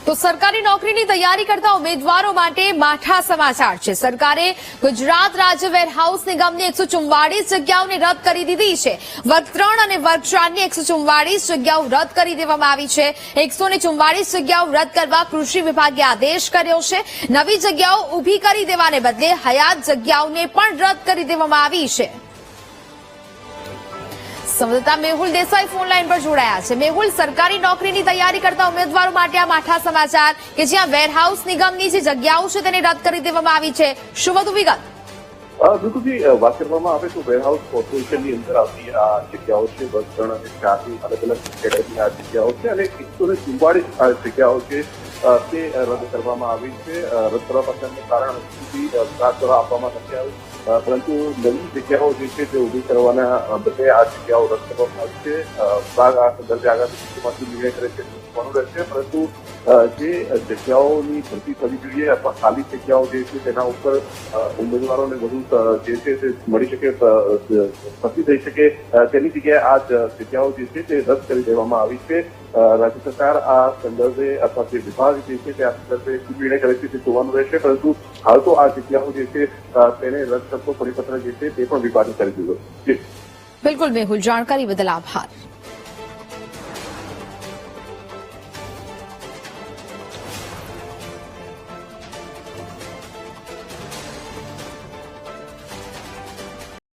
તો સરકારી નોકરીની તૈયારી કરતા ઉમેદવારો માટે માઠા સમાચાર છે। સરકારે ગુજરાત રાજ્ય વેરહાઉસ નિગમની 144 જગ્યાઓને રદ કરી દીધી છે। વર્ગ 3 અને વર્ગ 4ની 144 જગ્યાઓ રદ કરી દેવામાં આવી છે। 144 જગ્યાઓ રદ કરવા કૃષિ વિભાગે આદેશ કર્યો છે। નવી જગ્યાઓ ઊભી કરી દેવાને બદલે હયાત જગ્યાઓને પણ રદ કરી દેવામાં આવી છે। સંવાદદાતા મેહુલ દેસાઈ ફોનલાઈન પર જોડાયા છે। મેહુલ, સરકારી નોકરીની તૈયારી કરતા ઉમેદવારો માટે આ માઠા સમાચાર કે જ્યાં વેરહાઉસ નિગમની જે જગ્યાઓ છે તેને રદ કરી દેવામાં આવી છે, શું વધુ વિગત? બિલકુલ, વાત કરવામાં આવે તો વેરહાઉસ કોર્પોરેશનની અંદર આવતી આ જગ્યાઓ છે, વર્ગ 3 અને 4ની અલગ અલગ કેટેગરીની આ જગ્યાઓ છે અને 144 જગ્યાઓ છે તે રદ કરવામાં આવી છે। રદ કરવા પાછળનું કારણ સુધી સરકાર દ્વારા આપવામાં નથી આવ્યું, પરંતુ નવી જગ્યાઓ જે છે તે ઊભી કરવાના બદલે આ જગ્યાઓ રદ કરવામાં આવી છે। વિભાગ આ સંદર્ભે આગામી દિવસોમાંથી નિર્ણય કરે છે જોવાનું રહેશે, પરંતુ જે જગ્યાઓની ભરતી થવી જોઈએ અથવા ખાલી જગ્યાઓ જે છે તેના ઉપર ઉમેદવારોને વધુ જે છે તે મળી શકે, ભરતી થઈ શકે તેની જગ્યાએ આ જગ્યાઓ જે છે તે રદ કરી દેવામાં આવી છે। રાજ્ય સરકાર આ સંદર્ભે અથવા જે વિભાગ જે છે તે આ સંદર્ભે શું નિર્ણય કરે છે તે જોવાનું રહેશે, પરંતુ હાલ તો આ જગ્યાઓ જે છે તેને રદ કરતો પરિપત્ર જે છે તે પણ વિભાગે કરી દીધો છે। બિલકુલ મેહુલ, જાણકારી બદલ આભાર।